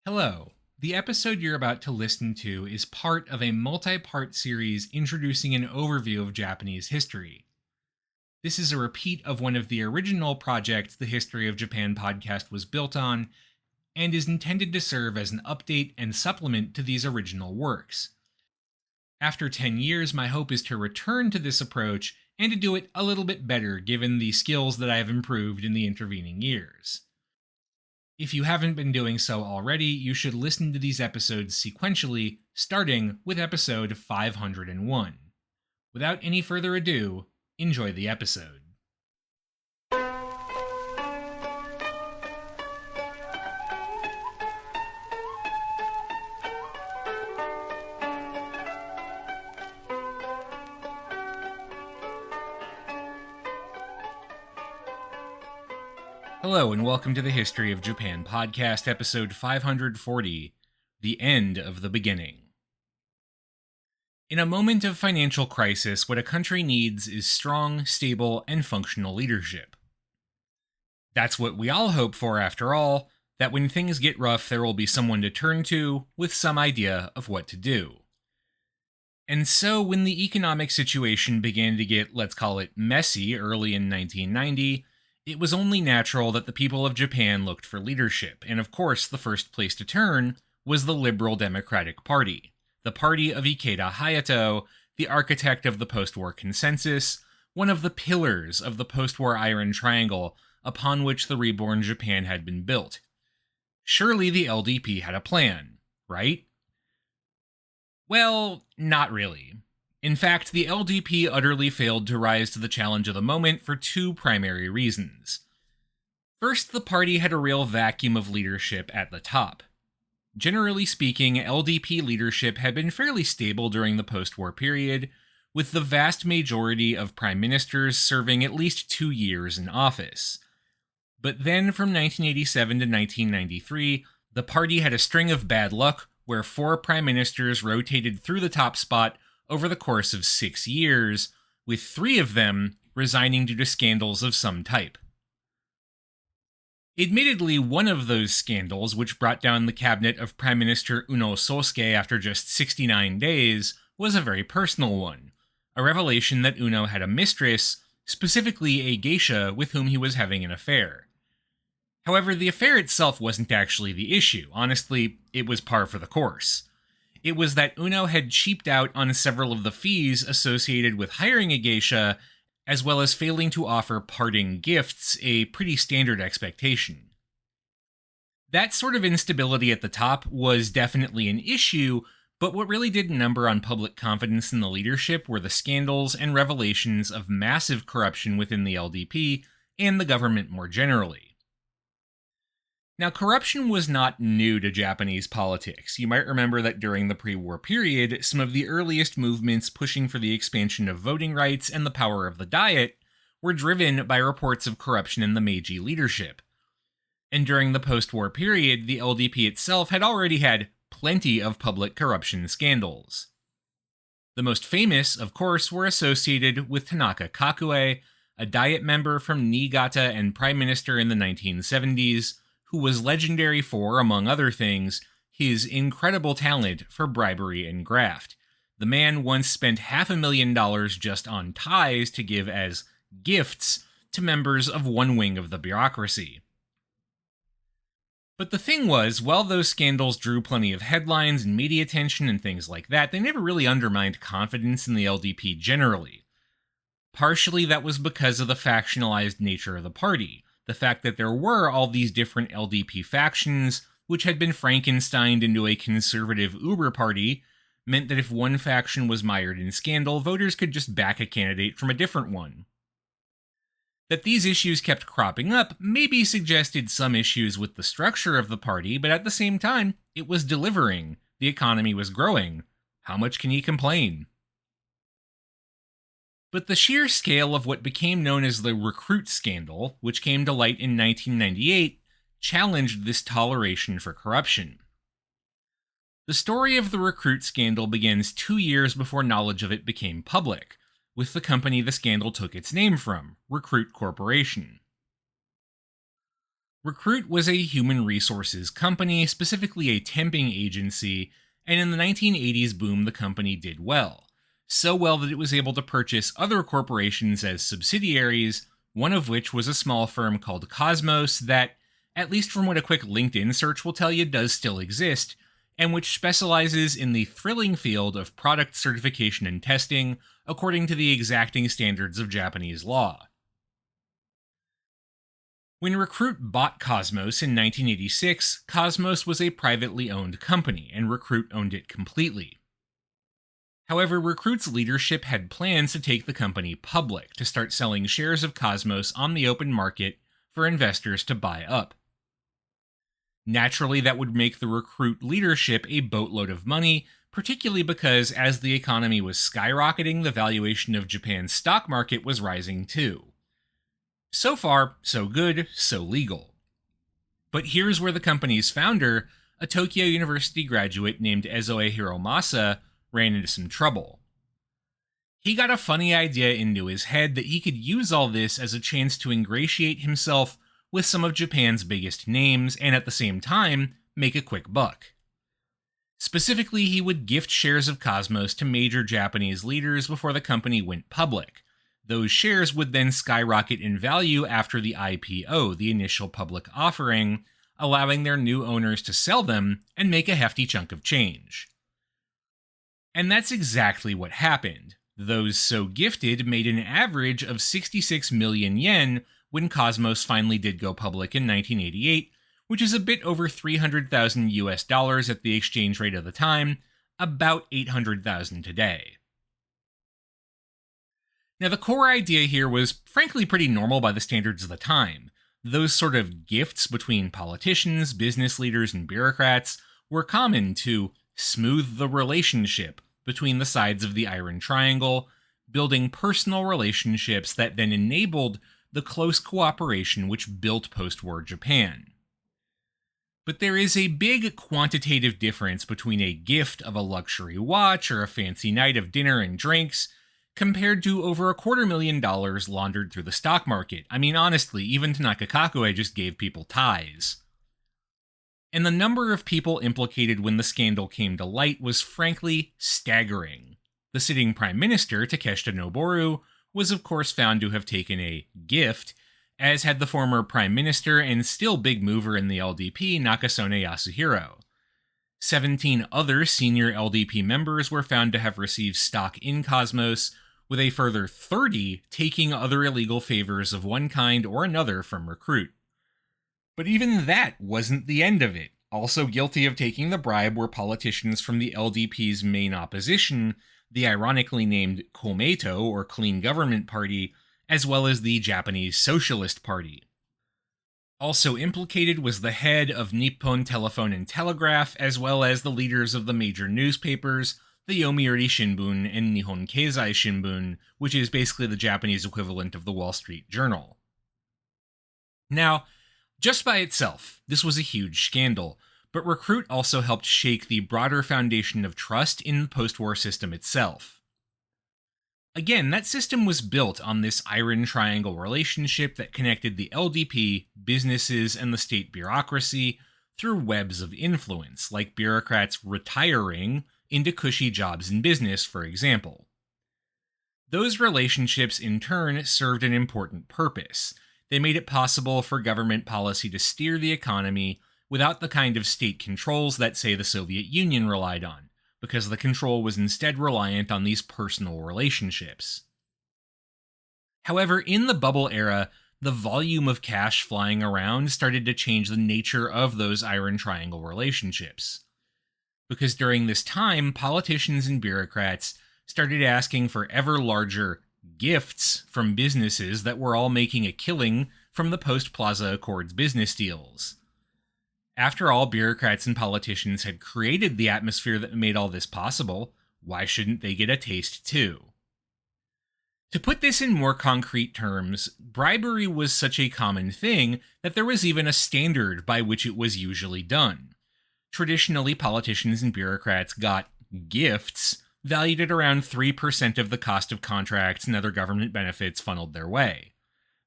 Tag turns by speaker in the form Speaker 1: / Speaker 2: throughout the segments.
Speaker 1: Hello. The episode you're about to listen to is part of a multi part series introducing an overview of Japanese history. This is a repeat of one of the original projects the History of Japan podcast was built on, and is intended to serve as an update and supplement to these original works. After 10 years, my hope is to return to this approach and to do it a little bit better given the skills that I have improved in the intervening years. If you haven't been doing so already, you should listen to these episodes sequentially, starting with episode 501. Without any further ado, enjoy the episode. Hello, and welcome to the History of Japan podcast, episode 540, The End of the Beginning. In a moment of financial crisis, what a country needs is strong, stable, and functional leadership. That's what we all hope for, after all, that when things get rough, there will be someone to turn to with some idea of what to do. And so, when the economic situation began to get, let's call it, messy early in 1990, it was only natural that the people of Japan looked for leadership, and of course the first place to turn was the Liberal Democratic Party, the party of Ikeda Hayato, the architect of the post-war consensus, one of the pillars of the post-war Iron Triangle upon which the reborn Japan had been built. Surely the LDP had a plan, right? Well, not really. In fact, the LDP utterly failed to rise to the challenge of the moment for two primary reasons. First, the party had a real vacuum of leadership at the top. Generally speaking, LDP leadership had been fairly stable during the post-war period, with the vast majority of prime ministers serving at least 2 years in office. But then, from 1987 to 1993, the party had a string of bad luck where 4 prime ministers rotated through the top spot over the course of 6 years, with 3 of them resigning due to scandals of some type. Admittedly, one of those scandals, which brought down the cabinet of Prime Minister Uno Sosuke after just 69 days, was a very personal one, a revelation that Uno had a mistress, specifically a geisha with whom he was having an affair. However, the affair itself wasn't actually the issue. Honestly, it was par for the course. It was that Uno had cheaped out on several of the fees associated with hiring a geisha, as well as failing to offer parting gifts, a pretty standard expectation. That sort of instability at the top was definitely an issue, but what really did number on public confidence in the leadership were the scandals and revelations of massive corruption within the LDP and the government more generally. Now, corruption was not new to Japanese politics. You might remember that during the pre-war period, some of the earliest movements pushing for the expansion of voting rights and the power of the Diet were driven by reports of corruption in the Meiji leadership. And during the post-war period, the LDP itself had already had plenty of public corruption scandals. The most famous, of course, were associated with Tanaka Kakue, a Diet member from Niigata and prime minister in the 1970s, who was legendary for, among other things, his incredible talent for bribery and graft. The man once spent $500,000 just on ties to give as gifts to members of one wing of the bureaucracy. But the thing was, while those scandals drew plenty of headlines and media attention and things like that, they never really undermined confidence in the LDP generally. Partially that was because of the factionalized nature of the party. The fact that there were all these different LDP factions, which had been Frankensteined into a conservative Uber party, meant that if one faction was mired in scandal, voters could just back a candidate from a different one. That these issues kept cropping up maybe suggested some issues with the structure of the party, but at the same time, it was delivering. The economy was growing. How much can you complain? But the sheer scale of what became known as the recruit scandal, which came to light in 1998, challenged this toleration for corruption. The story of the recruit scandal begins 2 years before knowledge of it became public, with the company the scandal took its name from, Recruit Corporation. Recruit was a human resources company, specifically a temping agency, and in the 1980s boom, the company did well. So well that it was able to purchase other corporations as subsidiaries, one of which was a small firm called Cosmos that, at least from what a quick LinkedIn search will tell you, does still exist, and which specializes in the thrilling field of product certification and testing according to the exacting standards of Japanese law. When Recruit bought Cosmos in 1986, Cosmos was a privately owned company, and Recruit owned it completely. However, Recruit's leadership had plans to take the company public, to start selling shares of Cosmos on the open market for investors to buy up. Naturally, that would make the Recruit leadership a boatload of money, particularly because as the economy was skyrocketing, the valuation of Japan's stock market was rising too. So far, so good, so legal. But here's where the company's founder, a Tokyo University graduate named Ezoe Hiromasa, ran into some trouble. He got a funny idea into his head that he could use all this as a chance to ingratiate himself with some of Japan's biggest names and at the same time make a quick buck. Specifically, he would gift shares of Cosmos to major Japanese leaders before the company went public. Those shares would then skyrocket in value after the IPO, the initial public offering, allowing their new owners to sell them and make a hefty chunk of change. And that's exactly what happened. Those so gifted made an average of 66 million yen when Cosmos finally did go public in 1988, which is a bit over 300,000 US dollars at the exchange rate of the time, about 800,000 today. Now, the core idea here was frankly pretty normal by the standards of the time. Those sort of gifts between politicians, business leaders, and bureaucrats were common to smooth the relationship between the sides of the Iron Triangle, building personal relationships that then enabled the close cooperation which built post-war Japan. But there is a big quantitative difference between a gift of a luxury watch or a fancy night of dinner and drinks compared to over $250,000 laundered through the stock market. I mean, honestly, even Tanaka Kakue just gave people ties. And the number of people implicated when the scandal came to light was frankly staggering. The sitting prime minister, Takeshita Noboru, was of course found to have taken a gift, as had the former prime minister and still big mover in the LDP, Nakasone Yasuhiro. 17 other senior LDP members were found to have received stock in Cosmos, with a further 30 taking other illegal favors of one kind or another from Recruit. But even that wasn't the end of it. Also guilty of taking the bribe were politicians from the LDP's main opposition, the ironically named Komeito, or Clean Government Party, as well as the Japanese Socialist Party. Also implicated was the head of Nippon Telephone and Telegraph, as well as the leaders of the major newspapers, the Yomiuri Shimbun and Nihon Keizai Shimbun, which is basically the Japanese equivalent of the Wall Street Journal. Now, just by itself, this was a huge scandal, but Recruit also helped shake the broader foundation of trust in the post-war system itself. Again, that system was built on this Iron Triangle relationship that connected the LDP, businesses, and the state bureaucracy through webs of influence, like bureaucrats retiring into cushy jobs in business, for example. Those relationships, in turn, served an important purpose. They made it possible for government policy to steer the economy without the kind of state controls that, say, the Soviet Union relied on, because the control was instead reliant on these personal relationships. However, in the bubble era, the volume of cash flying around started to change the nature of those Iron Triangle relationships. Because during this time, politicians and bureaucrats started asking for ever larger gifts from businesses that were all making a killing from the post-Plaza Accords business deals. After all, bureaucrats and politicians had created the atmosphere that made all this possible. Why shouldn't they get a taste too? To put this in more concrete terms, bribery was such a common thing that there was even a standard by which it was usually done. Traditionally, politicians and bureaucrats got gifts valued at around 3% of the cost of contracts and other government benefits funneled their way.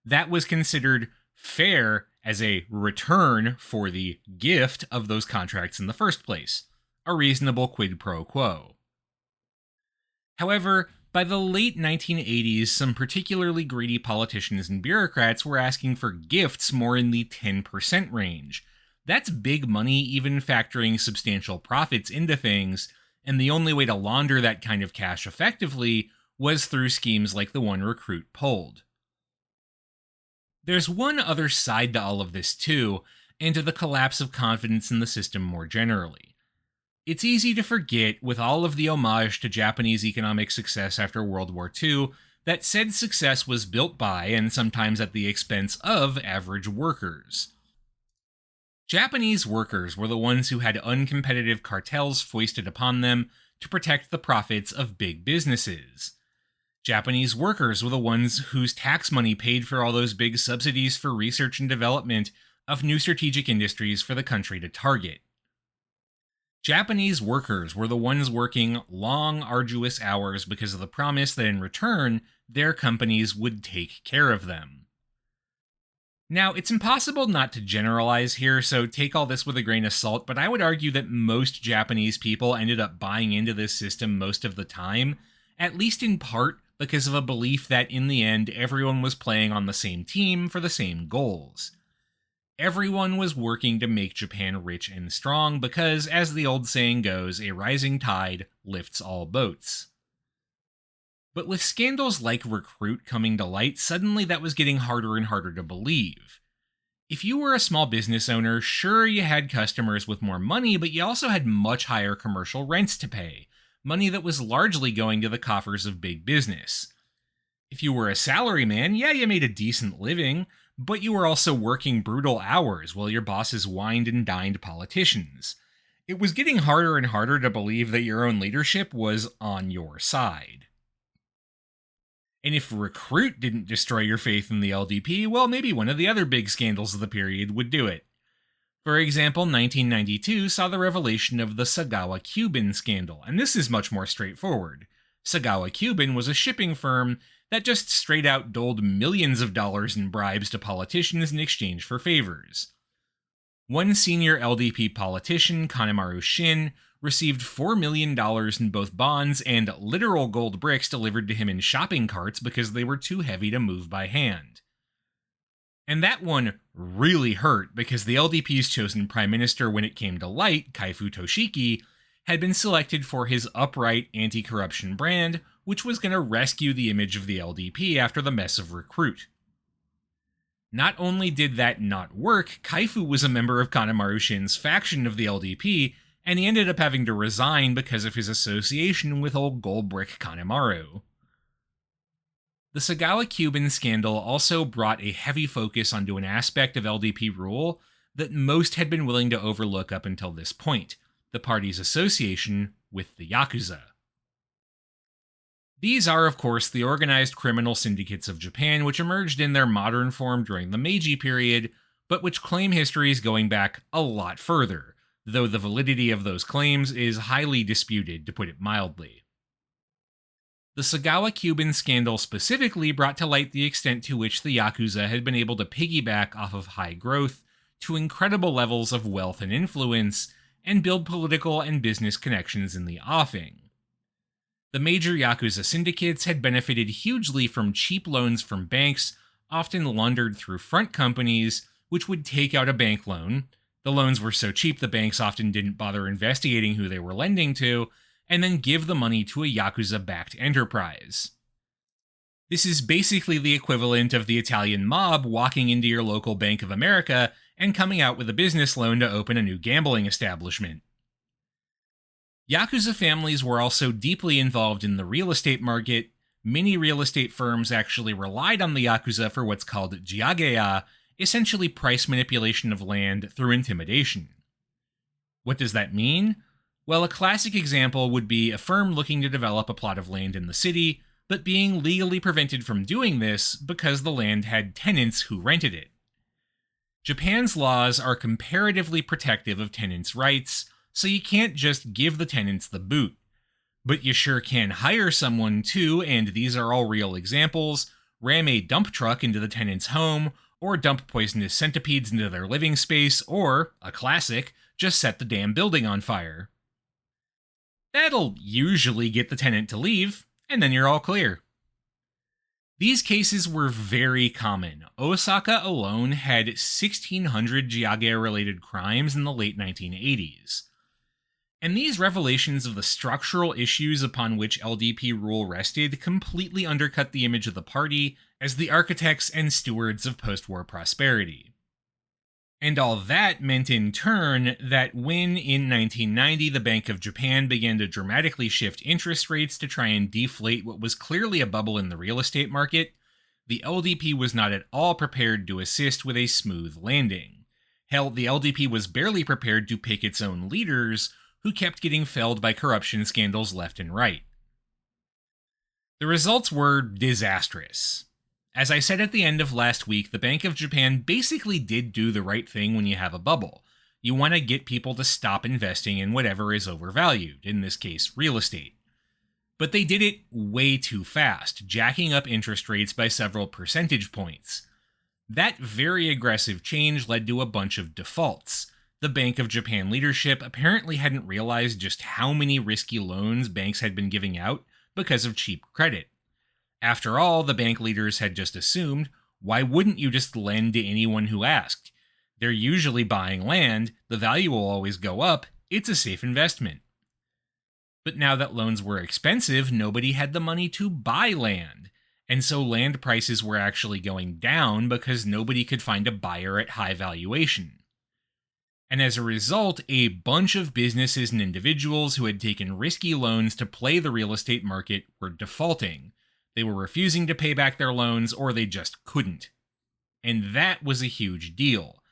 Speaker 1: That was considered fair as a return for the gift of those contracts in the first place, a reasonable quid pro quo. However, by the late 1980s, some particularly greedy politicians and bureaucrats were asking for gifts more in the 10% range. That's big money, even factoring substantial profits into things, and the only way to launder that kind of cash effectively was through schemes like the one Recruit pulled. There's one other side to all of this too, and to the collapse of confidence in the system more generally. It's easy to forget, with all of the homage to Japanese economic success after World War II, that said success was built by, and sometimes at the expense of, average workers. Japanese workers were the ones who had uncompetitive cartels foisted upon them to protect the profits of big businesses. Japanese workers were the ones whose tax money paid for all those big subsidies for research and development of new strategic industries for the country to target. Japanese workers were the ones working long, arduous hours because of the promise that in return, their companies would take care of them. Now, it's impossible not to generalize here, so take all this with a grain of salt, but I would argue that most Japanese people ended up buying into this system most of the time, at least in part because of a belief that in the end, everyone was playing on the same team for the same goals. Everyone was working to make Japan rich and strong because, as the old saying goes, a rising tide lifts all boats. But with scandals like Recruit coming to light, suddenly that was getting harder and harder to believe. If you were a small business owner, sure, you had customers with more money, but you also had much higher commercial rents to pay, money that was largely going to the coffers of big business. If you were a salaryman, yeah, you made a decent living, but you were also working brutal hours while your bosses wined and dined politicians. It was getting harder and harder to believe that your own leadership was on your side. And if Recruit didn't destroy your faith in the LDP, well, maybe one of the other big scandals of the period would do it. For example, 1992 saw the revelation of the Sagawa-Cuban scandal, and this is much more straightforward. Sagawa-Cuban was a shipping firm that just straight out doled millions of dollars in bribes to politicians in exchange for favors. One senior LDP politician, Kanemaru Shin, received $4 million in both bonds and literal gold bricks delivered to him in shopping carts because they were too heavy to move by hand. And that one really hurt because the LDP's chosen prime minister when it came to light, Kaifu Toshiki, had been selected for his upright anti-corruption brand, which was going to rescue the image of the LDP after the mess of Recruit. Not only did that not work, Kaifu was a member of Kanemaru Shin's faction of the LDP, and he ended up having to resign because of his association with old Goldbrick Kanemaru. The Sagawa-Cuban scandal also brought a heavy focus onto an aspect of LDP rule that most had been willing to overlook up until this point, the party's association with the Yakuza. These are, of course, the organized criminal syndicates of Japan, which emerged in their modern form during the Meiji period, but which claim histories going back a lot further, though the validity of those claims is highly disputed, to put it mildly. The Sagawa-Cuban scandal specifically brought to light the extent to which the Yakuza had been able to piggyback off of high growth to incredible levels of wealth and influence, and build political and business connections in the offing. The major Yakuza syndicates had benefited hugely from cheap loans from banks, often laundered through front companies, which would take out a bank loan. The loans were so cheap the banks often didn't bother investigating who they were lending to, and then give the money to a Yakuza-backed enterprise. This is basically the equivalent of the Italian mob walking into your local Bank of America and coming out with a business loan to open a new gambling establishment. Yakuza families were also deeply involved in the real estate market. Many real estate firms actually relied on the Yakuza for what's called jiageya, essentially price manipulation of land through intimidation. What does that mean? Well, a classic example would be a firm looking to develop a plot of land in the city, but being legally prevented from doing this because the land had tenants who rented it. Japan's laws are comparatively protective of tenants' rights, so you can't just give the tenants the boot. But you sure can hire someone to, and these are all real examples, ram a dump truck into the tenant's home, or dump poisonous centipedes into their living space, or, a classic, just set the damn building on fire. That'll usually get the tenant to leave, and then you're all clear. These cases were very common. Osaka alone had 1,600 Jiage-related crimes in the late 1980s. And these revelations of the structural issues upon which LDP rule rested completely undercut the image of the party as the architects and stewards of post-war prosperity. And all that meant in turn that when in 1990 the Bank of Japan began to dramatically shift interest rates to try and deflate what was clearly a bubble in the real estate market, the LDP was not at all prepared to assist with a smooth landing. Hell, the LDP was barely prepared to pick its own leaders, who kept getting felled by corruption scandals left and right. The results were disastrous. As I said at the end of last week, the Bank of Japan basically did do the right thing when you have a bubble. You want to get people to stop investing in whatever is overvalued, in this case, real estate. But they did it way too fast, jacking up interest rates by several percentage points. That very aggressive change led to a bunch of defaults. The Bank of Japan leadership apparently hadn't realized just how many risky loans banks had been giving out because of cheap credit. After all, the bank leaders had just assumed, why wouldn't you just lend to anyone who asked? They're usually buying land, the value will always go up, it's a safe investment. But now that loans were expensive, nobody had the money to buy land, and so land prices were actually going down because nobody could find a buyer at high valuation. And as a result, a bunch of businesses and individuals who had taken risky loans to play the real estate market were defaulting. They were refusing to pay back their loans, or they just couldn't. And that was a huge deal.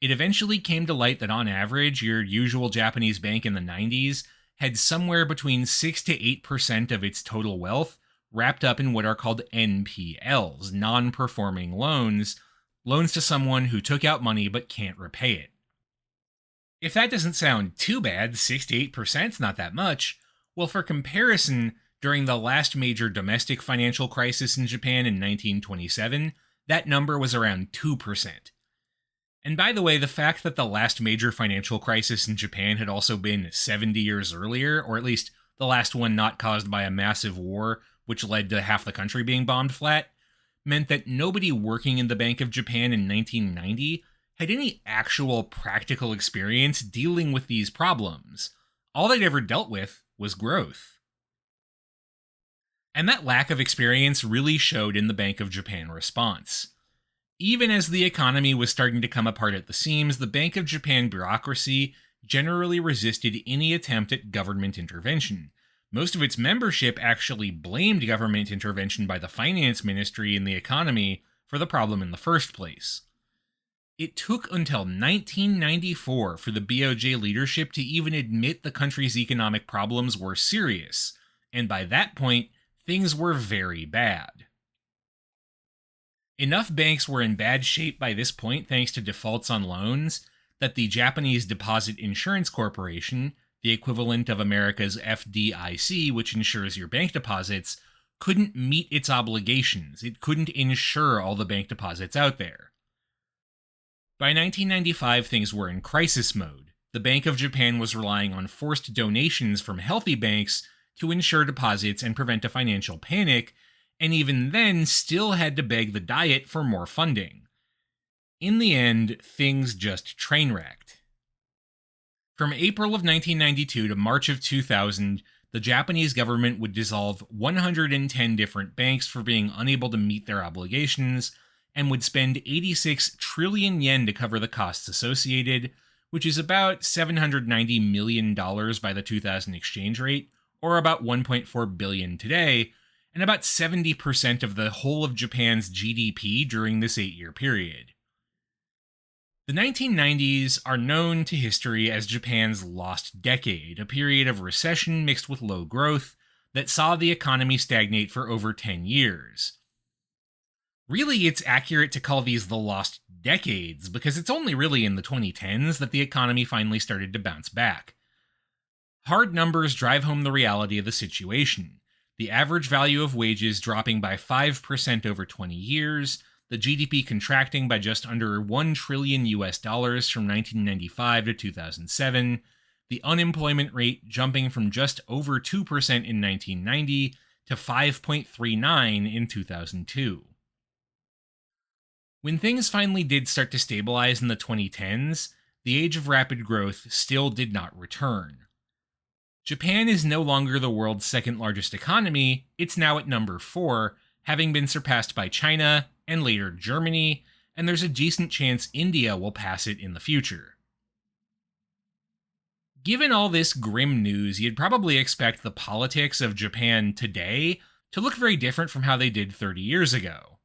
Speaker 1: It eventually came to light that on average, your usual Japanese bank in the 90s had somewhere between 6 to 8% of its total wealth wrapped up in what are called NPLs, non-performing loans, loans to someone who took out money but can't repay it. If that doesn't sound too bad, 6 to 8% is not that much. Well, for comparison, during the last major domestic financial crisis in Japan in 1927, that number was around 2%. And by the way, the fact that the last major financial crisis in Japan had also been 70 years earlier, or at least the last one not caused by a massive war, which led to half the country being bombed flat, meant that nobody working in the Bank of Japan in 1990 had any actual practical experience dealing with these problems. All they'd ever dealt with was growth. And that lack of experience really showed in the Bank of Japan response. Even as the economy was starting to come apart at the seams, the Bank of Japan bureaucracy generally resisted any attempt at government intervention. Most of its membership actually blamed government intervention by the finance ministry in the economy for the problem in the first place. It took until 1994 for the BOJ leadership to even admit the country's economic problems were serious, and by that point, things were very bad. Enough banks were in bad shape by this point thanks to defaults on loans that the Japanese Deposit Insurance Corporation, the equivalent of America's FDIC, which insures your bank deposits, couldn't meet its obligations. It couldn't insure all the bank deposits out there. By 1995, things were in crisis mode. The Bank of Japan was relying on forced donations from healthy banks to insure deposits and prevent a financial panic, and even then still had to beg the Diet for more funding. In the end, things just train-wrecked. From April of 1992 to March of 2000, the Japanese government would dissolve 110 different banks for being unable to meet their obligations, and would spend 86 trillion yen to cover the costs associated, which is about $790 million by the 2000 exchange rate, or about $1.4 billion today, and about 70% of the whole of Japan's GDP during this 8-year period. The 1990s are known to history as Japan's lost decade, a period of recession mixed with low growth that saw the economy stagnate for over 10 years. Really, it's accurate to call these the lost decades, because it's only really in the 2010s that the economy finally started to bounce back. Hard numbers drive home the reality of the situation. The average value of wages dropping by 5% over 20 years, the GDP contracting by just under $1 trillion from 1995 to 2007, the unemployment rate jumping from just over 2% in 1990 to 5.39 in 2002. When things finally did start to stabilize in the 2010s, the age of rapid growth still did not return. Japan is no longer the world's second largest economy, it's now at number 4, having been surpassed by China, and later Germany, and there's a decent chance India will pass it in the future. Given all this grim news, you'd probably expect the politics of Japan today to look very different from how they did 30 years ago.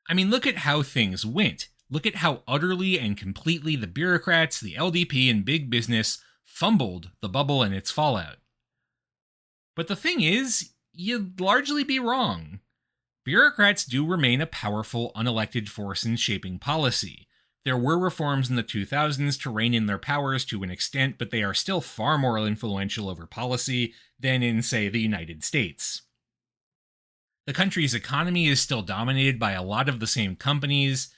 Speaker 1: I mean, look at how things went. Look at how utterly and completely the bureaucrats, the LDP, and big business fumbled the bubble and its fallout. But the thing is, you'd largely be wrong. Bureaucrats do remain a powerful, unelected force in shaping policy. There were reforms in the 2000s to rein in their powers to an extent, but they are still far more influential over policy than in, say, the United States. The country's economy is still dominated by a lot of the same companies,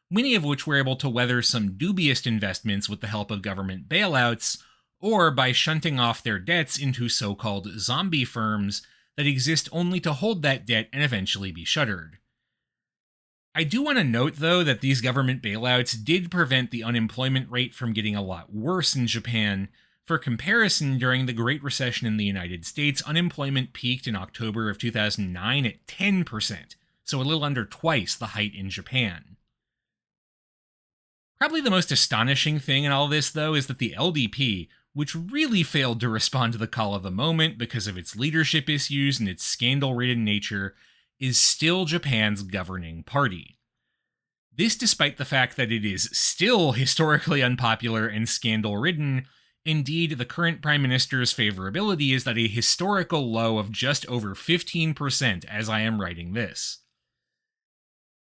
Speaker 1: many of which were able to weather some dubious investments with the help of government bailouts, or by shunting off their debts into so-called zombie firms that exist only to hold that debt and eventually be shuttered. I do want to note, though, that these government bailouts did prevent the unemployment rate from getting a lot worse in Japan. For comparison, during the Great Recession in the United States, unemployment peaked in October of 2009 at 10%, so a little under twice the height in Japan. Probably the most astonishing thing in all this, though, is that the LDP, which really failed to respond to the call of the moment because of its leadership issues and its scandal-ridden nature, is still Japan's governing party. This despite the fact that it is still historically unpopular and scandal-ridden. Indeed, the current Prime Minister's favorability is at a historical low of just over 15% as I am writing this.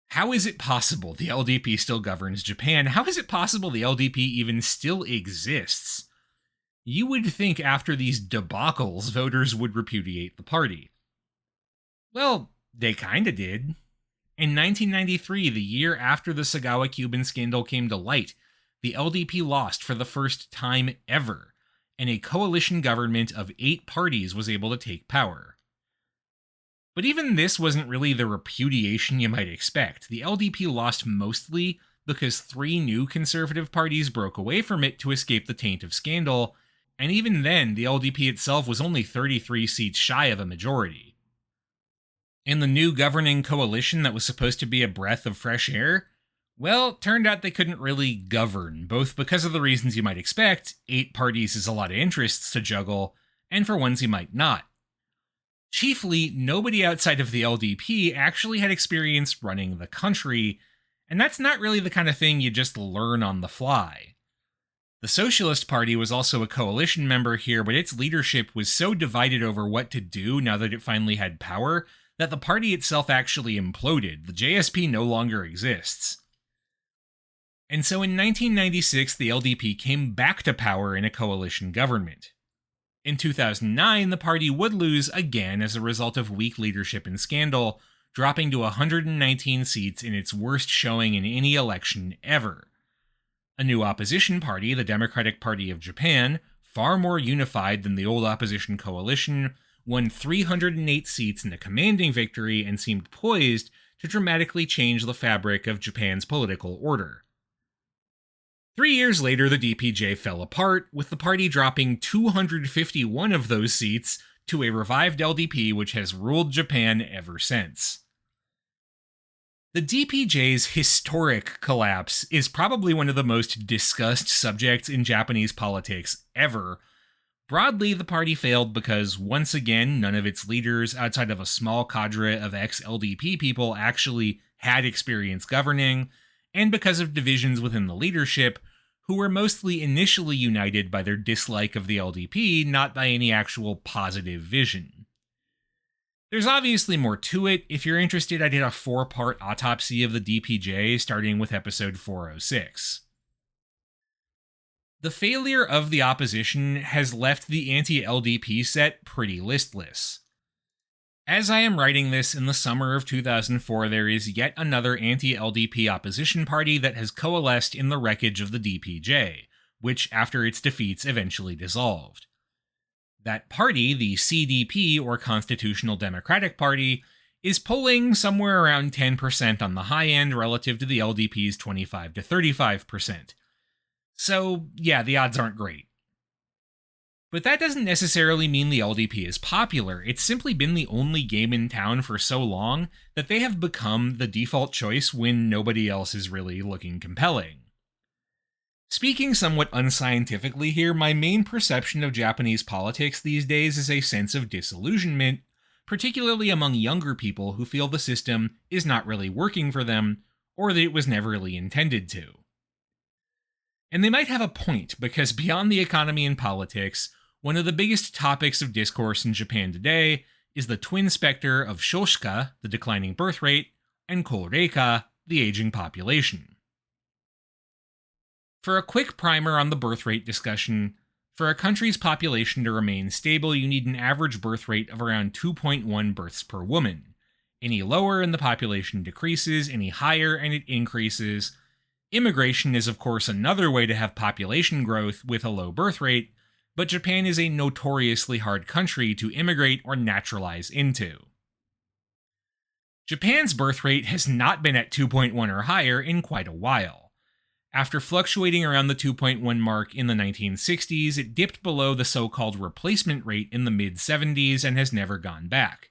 Speaker 1: How is it possible the LDP still governs Japan? How is it possible the LDP even still exists? You would think after these debacles, voters would repudiate the party. Well, they kinda did. In 1993, the year after the Sagawa Cuban scandal came to light, the LDP lost for the first time ever, and a coalition government of 8 parties was able to take power. But even this wasn't really the repudiation you might expect. The LDP lost mostly because 3 new conservative parties broke away from it to escape the taint of scandal, and even then, the LDP itself was only 33 seats shy of a majority. And the new governing coalition that was supposed to be a breath of fresh air, well, turned out they couldn't really govern, both because of the reasons you might expect, 8 parties is a lot of interests to juggle, and for ones you might not. Chiefly, nobody outside of the LDP actually had experience running the country, and that's not really the kind of thing you just learn on the fly. The Socialist Party was also a coalition member here, but its leadership was so divided over what to do now that it finally had power that the party itself actually imploded. The JSP no longer exists. And so in 1996, the LDP came back to power in a coalition government. In 2009, the party would lose again as a result of weak leadership and scandal, dropping to 119 seats in its worst showing in any election ever. A new opposition party, the Democratic Party of Japan, far more unified than the old opposition coalition, won 308 seats in a commanding victory and seemed poised to dramatically change the fabric of Japan's political order. 3 years later, the DPJ fell apart, with the party dropping 251 of those seats to a revived LDP which has ruled Japan ever since. The DPJ's historic collapse is probably one of the most discussed subjects in Japanese politics ever. Broadly, the party failed because, once again, none of its leaders, outside of a small cadre of ex-LDP people, actually had experience governing, and because of divisions within the leadership, who were mostly initially united by their dislike of the LDP, not by any actual positive vision. There's obviously more to it. If you're interested, I did a 4-part autopsy of the DPJ, starting with episode 406. The failure of the opposition has left the anti-LDP set pretty listless. As I am writing this in the summer of 2004, there is yet another anti-LDP opposition party that has coalesced in the wreckage of the DPJ, which, after its defeats, eventually dissolved. That party, the CDP, or Constitutional Democratic Party, is polling somewhere around 10% on the high end relative to the LDP's 25 to 35%. So, yeah, the odds aren't great. But that doesn't necessarily mean the LDP is popular. It's simply been the only game in town for so long that they have become the default choice when nobody else is really looking compelling. Speaking somewhat unscientifically here, my main perception of Japanese politics these days is a sense of disillusionment, particularly among younger people who feel the system is not really working for them, or that it was never really intended to. And they might have a point, because beyond the economy and politics, one of the biggest topics of discourse in Japan today is the twin specter of Shoshika, the declining birth rate, and Koreika, the aging population. For a quick primer on the birth rate discussion, for a country's population to remain stable, you need an average birth rate of around 2.1 births per woman. Any lower and the population decreases, any higher and it increases. Immigration is of course another way to have population growth with a low birth rate, but Japan is a notoriously hard country to immigrate or naturalize into. Japan's birth rate has not been at 2.1 or higher in quite a while. After fluctuating around the 2.1 mark in the 1960s, it dipped below the so-called replacement rate in the mid-70s and has never gone back.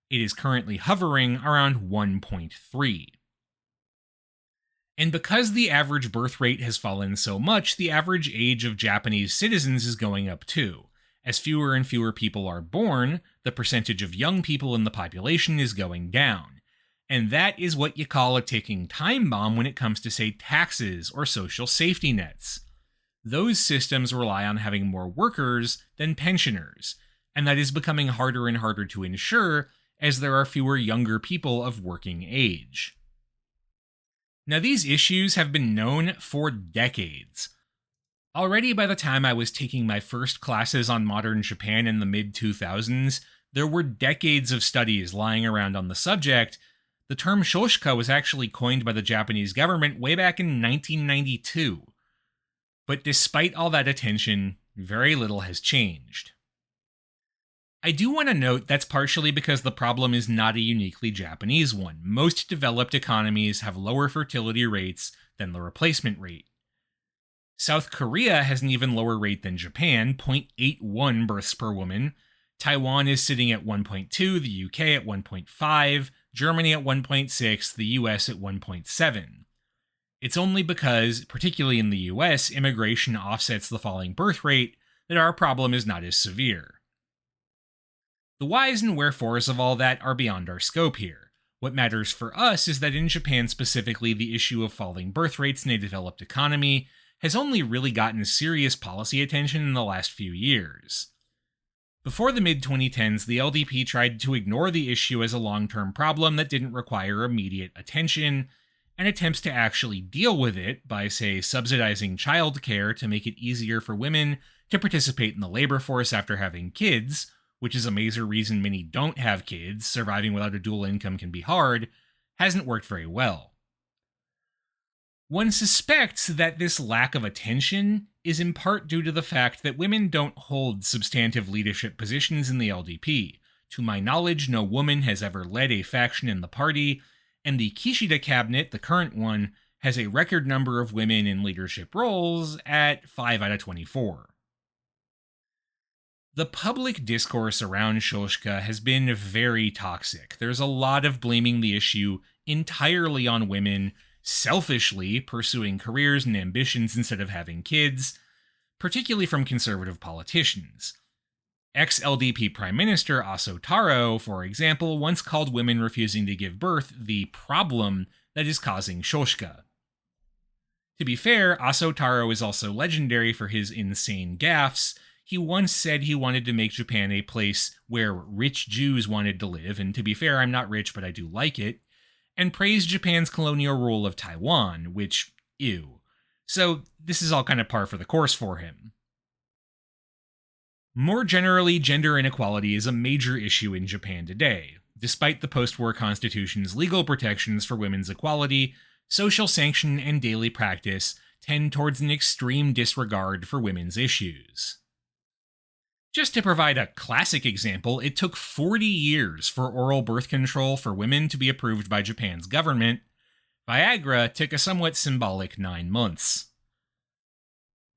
Speaker 1: It is currently hovering around 1.3. And because the average birth rate has fallen so much, the average age of Japanese citizens is going up too. As fewer and fewer people are born, the percentage of young people in the population is going down. And that is what you call a ticking time bomb when it comes to, say, taxes or social safety nets. Those systems rely on having more workers than pensioners, and that is becoming harder and harder to ensure as there are fewer younger people of working age. Now, these issues have been known for decades. Already by the time I was taking my first classes on modern Japan in the mid-2000s, there were decades of studies lying around on the subject. The term shoshika was actually coined by the Japanese government way back in 1992. But despite all that attention, very little has changed. I do want to note that's partially because the problem is not a uniquely Japanese one. Most developed economies have lower fertility rates than the replacement rate. South Korea has an even lower rate than Japan, 0.81 births per woman. Taiwan is sitting at 1.2, the UK at 1.5, Germany at 1.6, the US at 1.7. It's only because, particularly in the US, immigration offsets the falling birth rate that our problem is not as severe. The whys and wherefores of all that are beyond our scope here. What matters for us is that in Japan specifically, the issue of falling birth rates in a developed economy has only really gotten serious policy attention in the last few years. Before the mid-2010s, the LDP tried to ignore the issue as a long-term problem that didn't require immediate attention, and attempts to actually deal with it by, say, subsidizing childcare to make it easier for women to participate in the labor force after having kids, which is a major reason many don't have kids, surviving without a dual income can be hard, hasn't worked very well. One suspects that this lack of attention is in part due to the fact that women don't hold substantive leadership positions in the LDP. To my knowledge, no woman has ever led a faction in the party, and the Kishida cabinet, the current one, has a record number of women in leadership roles at 5 out of 24. The public discourse around shoshika has been very toxic. There's a lot of blaming the issue entirely on women, selfishly pursuing careers and ambitions instead of having kids, particularly from conservative politicians. Ex-LDP Prime Minister Aso Taro, for example, once called women refusing to give birth the problem that is causing shoshika. To be fair, Aso Taro is also legendary for his insane gaffes. He once said he wanted to make Japan a place where rich Jews wanted to live, and to be fair, I'm not rich, but I do like it, and praised Japan's colonial rule of Taiwan, which, ew. So this is all kind of par for the course for him. More generally, gender inequality is a major issue in Japan today. Despite the post-war constitution's legal protections for women's equality, social sanction and daily practice tend towards an extreme disregard for women's issues. Just to provide a classic example, it took 40 years for oral birth control for women to be approved by Japan's government. Viagra took a somewhat symbolic 9 months.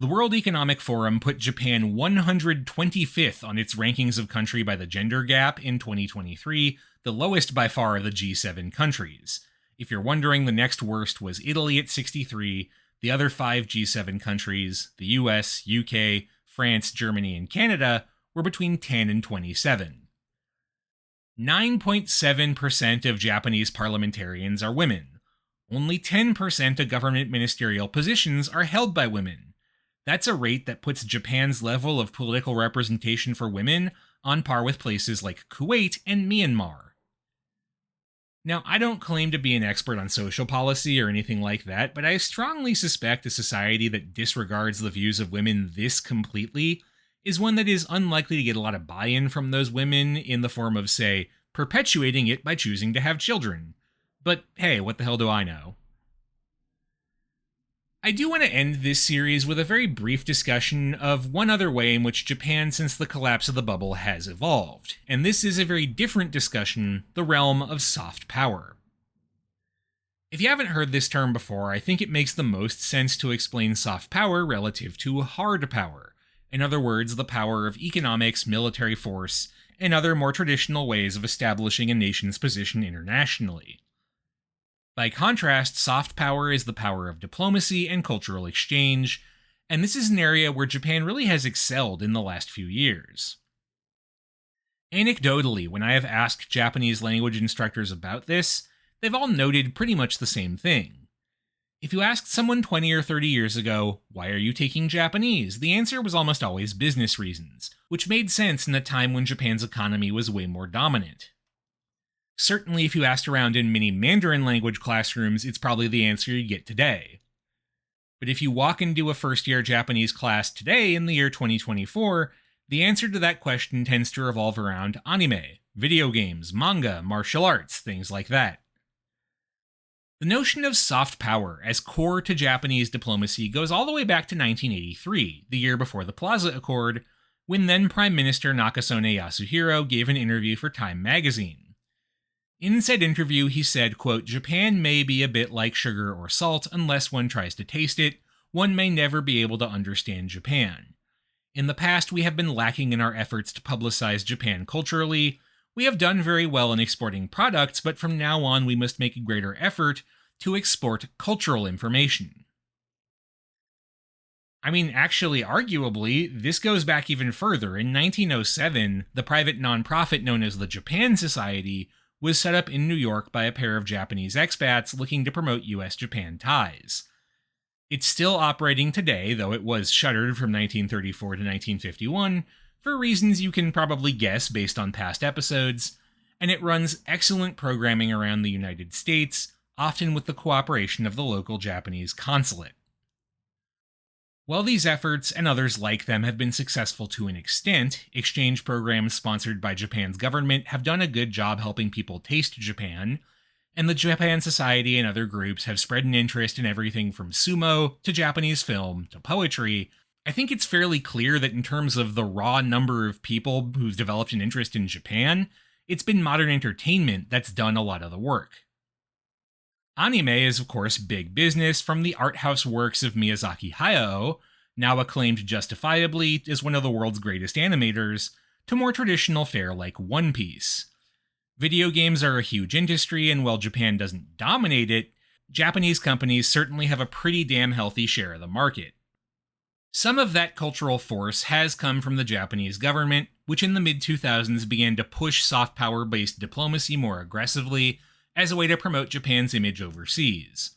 Speaker 1: The World Economic Forum put Japan 125th on its rankings of country by the gender gap in 2023, the lowest by far of the G7 countries. If you're wondering, the next worst was Italy at 63, the other 5 G7 countries, the US, UK, France, Germany, and Canada, were between 10 and 27. 9.7% of Japanese parliamentarians are women. Only 10% of government ministerial positions are held by women. That's a rate that puts Japan's level of political representation for women on par with places like Kuwait and Myanmar. Now, I don't claim to be an expert on social policy or anything like that, but I strongly suspect a society that disregards the views of women this completely is one that is unlikely to get a lot of buy-in from those women in the form of, say, perpetuating it by choosing to have children. But hey, what the hell do I know? I do want to end this series with a very brief discussion of one other way in which Japan since the collapse of the bubble has evolved, and this is a very different discussion, the realm of soft power. If you haven't heard this term before, I think it makes the most sense to explain soft power relative to hard power. In other words, the power of economics, military force, and other more traditional ways of establishing a nation's position internationally. By contrast, soft power is the power of diplomacy and cultural exchange, and this is an area where Japan really has excelled in the last few years. Anecdotally, when I have asked Japanese language instructors about this, they've all noted pretty much the same thing. If you asked someone 20 or 30 years ago, why are you taking Japanese? The answer was almost always business reasons, which made sense in a time when Japan's economy was way more dominant. Certainly, if you asked around in many Mandarin language classrooms, it's probably the answer you get today. But if you walk into a first-year Japanese class today in the year 2024, the answer to that question tends to revolve around anime, video games, manga, martial arts, things like that. The notion of soft power as core to Japanese diplomacy goes all the way back to 1983, the year before the Plaza Accord, when then Prime Minister Nakasone Yasuhiro gave an interview for Time magazine. In said interview, he said, quote, "Japan may be a bit like sugar or salt unless one tries to taste it. One may never be able to understand Japan. In the past, we have been lacking in our efforts to publicize Japan culturally. We have done very well in exporting products, but from now on we must make a greater effort to export cultural information." I mean, actually, arguably, this goes back even further. In 1907, the private nonprofit known as the Japan Society was set up in New York by a pair of Japanese expats looking to promote US-Japan ties. It's still operating today, though it was shuttered from 1934 to 1951, for reasons you can probably guess based on past episodes, and it runs excellent programming around the United States, often with the cooperation of the local Japanese consulate. While these efforts, and others like them, have been successful to an extent, exchange programs sponsored by Japan's government have done a good job helping people taste Japan, and the Japan Society and other groups have spread an interest in everything from sumo to Japanese film to poetry. I think it's fairly clear that in terms of the raw number of people who've developed an interest in Japan, it's been modern entertainment that's done a lot of the work. Anime is, of course, big business, from the art house works of Miyazaki Hayao, now acclaimed justifiably as one of the world's greatest animators, to more traditional fare like One Piece. Video games are a huge industry, and while Japan doesn't dominate it, Japanese companies certainly have a pretty damn healthy share of the market. Some of that cultural force has come from the Japanese government, which in the mid-2000s began to push soft power-based diplomacy more aggressively as a way to promote Japan's image overseas.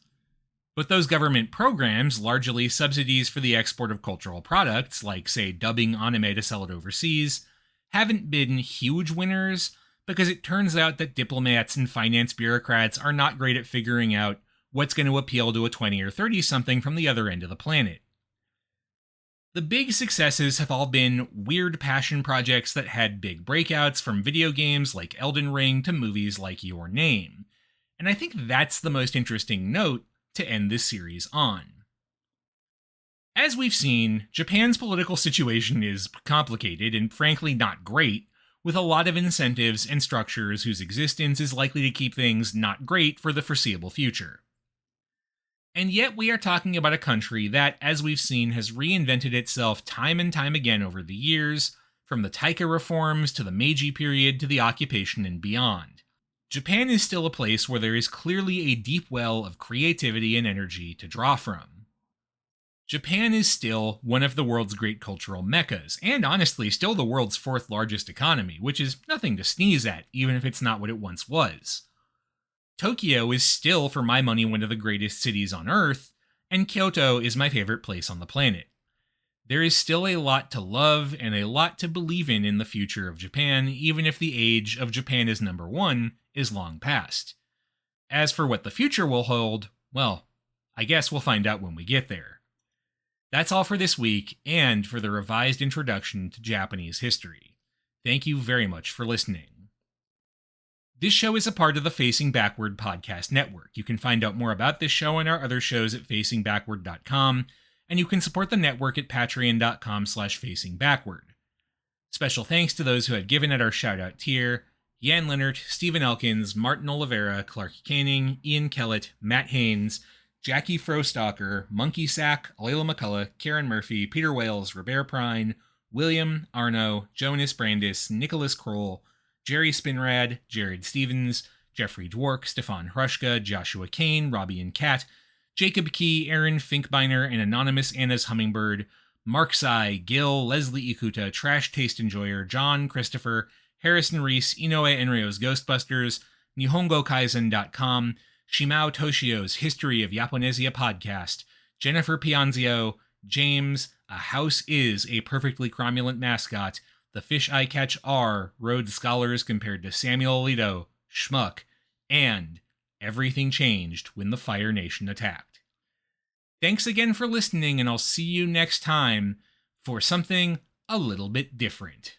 Speaker 1: But those government programs, largely subsidies for the export of cultural products, like, say, dubbing anime to sell it overseas, haven't been huge winners, because it turns out that diplomats and finance bureaucrats are not great at figuring out what's going to appeal to a 20 or 30-something from the other end of the planet. The big successes have all been weird passion projects that had big breakouts, from video games like Elden Ring to movies like Your Name. And I think that's the most interesting note to end this series on. As we've seen, Japan's political situation is complicated and frankly not great, with a lot of incentives and structures whose existence is likely to keep things not great for the foreseeable future. And yet we are talking about a country that, as we've seen, has reinvented itself time and time again over the years, from the Taika reforms to the Meiji period to the occupation and beyond. Japan is still a place where there is clearly a deep well of creativity and energy to draw from. Japan is still one of the world's great cultural meccas, and honestly still the world's fourth largest economy, which is nothing to sneeze at, even if it's not what it once was. Tokyo is still, for my money, one of the greatest cities on Earth, and Kyoto is my favorite place on the planet. There is still a lot to love and a lot to believe in the future of Japan, even if the age of Japan is number one is long past. As for what the future will hold, well, I guess we'll find out when we get there. That's all for this week, and for the revised introduction to Japanese history. Thank you very much for listening. This show is a part of the Facing Backward podcast network. You can find out more about this show and our other shows at facingbackward.com, and you can support the network at patreon.com/facingbackward. Special thanks to those who have given at our shoutout tier: Jan Leonard, Stephen Elkins, Martin Oliveira, Clark Canning, Ian Kellett, Matt Haynes, Jackie Frostocker, Monkey Sack, Layla McCullough, Karen Murphy, Peter Wales, Robert Prine, William, Arno, Jonas Brandis, Nicholas Kroll, Jerry Spinrad, Jared Stevens, Jeffrey Dwork, Stefan Hrushka, Joshua Kane, Robbie and Kat, Jacob Key, Aaron Finkbeiner, and Anonymous Anna's Hummingbird, Mark Sai, Gil, Leslie Ikuta, Trash Taste Enjoyer, John, Christopher, Harrison Reese, Inoue Enryo's Ghostbusters, NihongoKaizen.com, Shimao Toshio's History of Japonesia podcast, Jennifer Pianzio, James, A House is a Perfectly Cromulent Mascot, The Fish I Catch Are Rhodes Scholars Compared to Samuel Alito, Schmuck, and Everything Changed When the Fire Nation Attacked. Thanks again for listening, and I'll see you next time for something a little bit different.